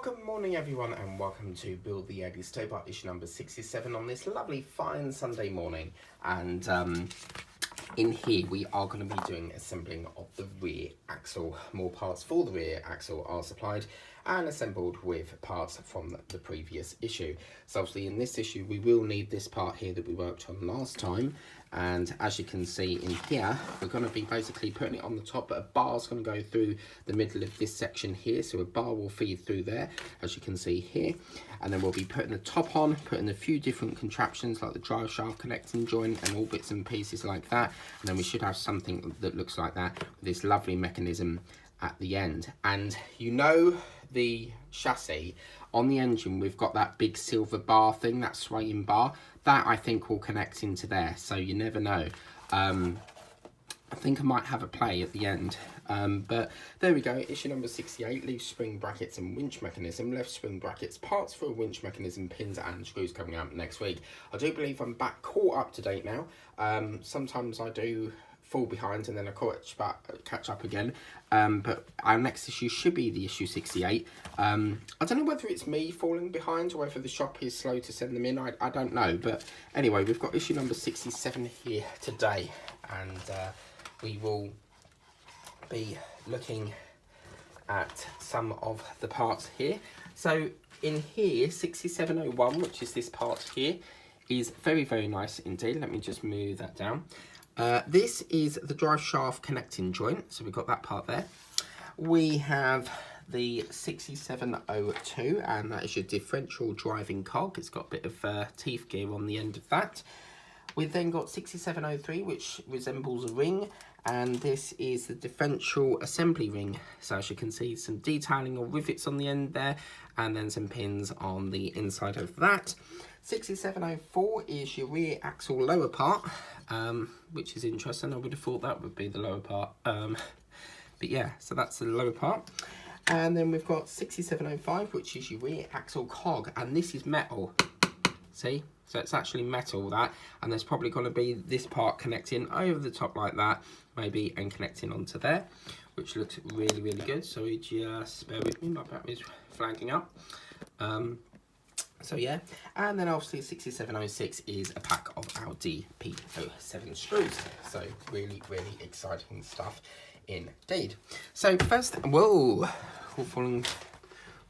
Good morning everyone, and welcome to Build the Eddie Stobart issue number 67 on this lovely fine Sunday morning. And in here we are going to be doing assembling of the rear axle. More parts for the rear axle are supplied and assembled with parts from the previous issue. So obviously in this issue we will need this part here that we worked on last time, and as you can see in here we're going to be basically putting it on the top, but a bar is going to go through the middle of this section here, so a bar will feed through there as you can see here, and then we'll be putting the top on, putting a few different contraptions like the drive shaft connecting joint and all bits and pieces like that, and then we should have something that looks like that with this lovely mechanism at the end. And you know, the chassis on the engine, we've got that big silver bar thing, that swaying bar, that I think will connect into there, so you never know. I think I might have a play at the end, but there we go. Issue number 68, leaf spring brackets and winch mechanism, left spring brackets, parts for a winch mechanism, pins and screws coming out next week. I do believe I'm back caught up to date now. Sometimes I do fall behind and then I catch up again, but our next issue should be the issue 68. I don't know whether it's me falling behind or whether the shop is slow to send them in. I don't know, but anyway, we've got issue number 67 here today, and we will be looking at some of the parts here. So in here, 6701, which is this part here, is very, very nice indeed. Let me just move that down. This is the drive shaft connecting joint, so we've got that part there. We have the 6702, and that is your differential driving cog. It's got a bit of teeth gear on the end of that. We've then got 6703, which resembles a ring, and this is the differential assembly ring. So as you can see, some detailing or rivets on the end there, and then some pins on the inside of that. 6704 is your rear axle lower part, which is interesting. I would have thought that would be the lower part, but yeah, so that's the lower part. And then we've got 6705, which is your rear axle cog, and this is metal. See, so it's actually metal, that, and there's probably going to be this part connecting over the top like that, maybe, and connecting onto there, which looks really, really good. So you just bear with me, my battery's flagging up. So yeah, and then obviously 6706 is a pack of our DP07 screws. So really, really exciting stuff indeed. So first, whoa, all falling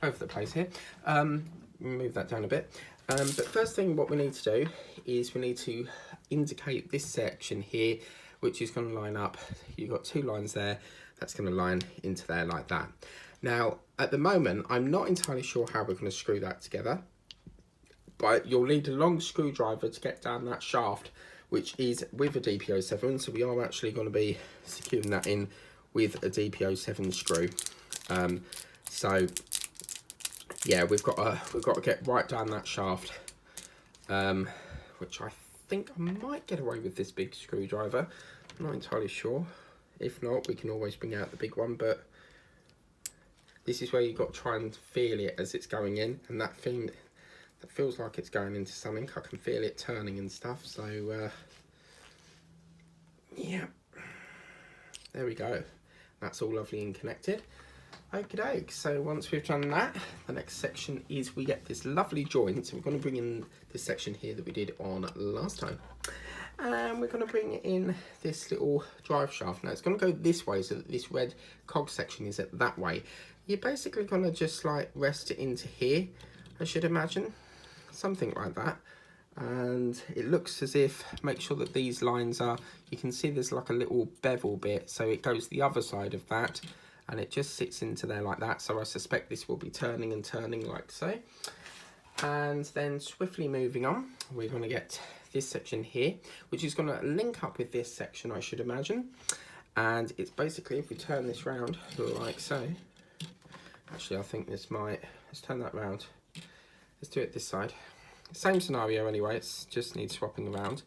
over the place here. Move that down a bit. But first thing, what we need to do is we need to indicate this section here, which is going to line up. You've got two lines there. That's going to line into there like that. Now, at the moment, I'm not entirely sure how we're going to screw that together, but you'll need a long screwdriver to get down that shaft, which is with a DP07. So we are actually going to be securing that in with a DP07 screw. So yeah, we've got to get right down that shaft, which I think I might get away with this big screwdriver. I'm not entirely sure. If not, we can always bring out the big one, but this is where you've got to try and feel it as it's going in, and that thing that feels like it's going into something. I can feel it turning and stuff, so yeah, there we go. That's all lovely and connected. Okie doke, so once we've done that, the next section is we get this lovely joint. So we're going to bring in this section here that we did on last time. And we're going to bring in this little drive shaft. Now it's going to go this way, so that this red cog section is at that way. You're basically going to just like rest it into here, I should imagine. Something like that. And it looks as if, make sure that these lines are, you can see there's like a little bevel bit, so it goes the other side of that. And it just sits into there like that, so I suspect this will be turning and turning like so. And then swiftly moving on, we're going to get this section here, which is going to link up with this section, I should imagine. And it's basically, if we turn this round like so, actually I think this might, let's turn that round, let's do it this side. Same scenario anyway, it's just needs swapping around.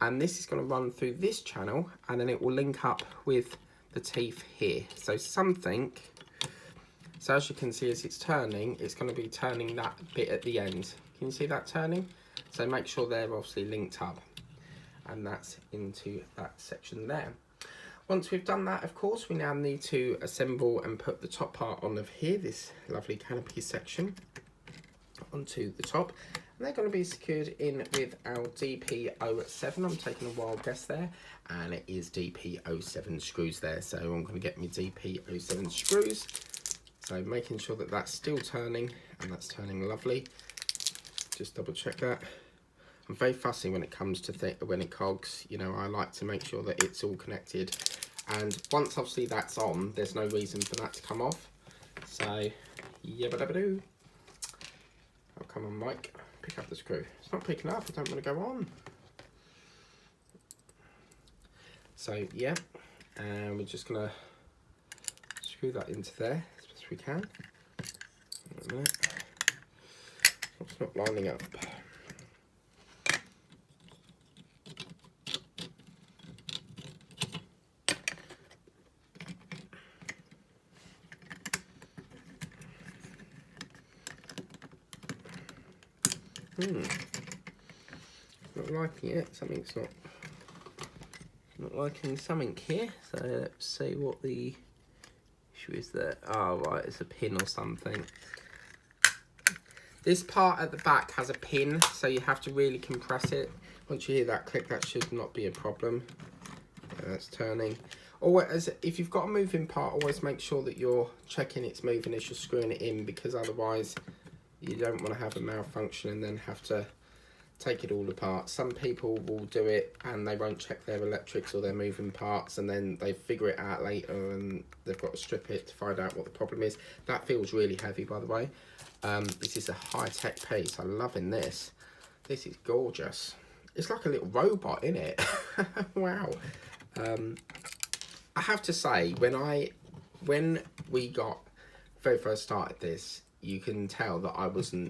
And this is going to run through this channel, and then it will link up with the teeth here. So something, so as you can see as it's turning, it's going to be turning that bit at the end. Can you see that turning? So make sure they're obviously linked up, and that's into that section there. Once we've done that, of course, we now need to assemble and put the top part on of here, this lovely canopy section, onto the top. And they're going to be secured in with our DP07. I'm taking a wild guess there, and it is DP07 screws there. So I'm going to get my DP07 screws. So making sure that that's still turning, and that's turning lovely. Just double check that. I'm very fussy when it comes to when it cogs. You know, I like to make sure that it's all connected. And once obviously that's on, there's no reason for that to come off. So, yabba-dabba-doo. Oh, come on, Mike. Pick up the screw. It's not picking up. I don't want to go on. So, yeah. And we're just going to screw that into there as best we can. Wait a minute. It's not lining up. Not liking it. Something's not liking something here. So let's see what the issue is there. Oh right, it's a pin or something. This part at the back has a pin, so you have to really compress it. Once you hear that click, that should not be a problem. That's turning. Always, if you've got a moving part, always make sure that you're checking it's moving as you're screwing it in, because otherwise you don't want to have a malfunction and then have to take it all apart. Some people will do it and they won't check their electrics or their moving parts, and then they figure it out later and they've got to strip it to find out what the problem is. That feels really heavy, by the way. This is a high-tech piece. I'm loving this. This is gorgeous. It's like a little robot, isn't it? Wow. I have to say, when we got very first started this, you can tell that I wasn't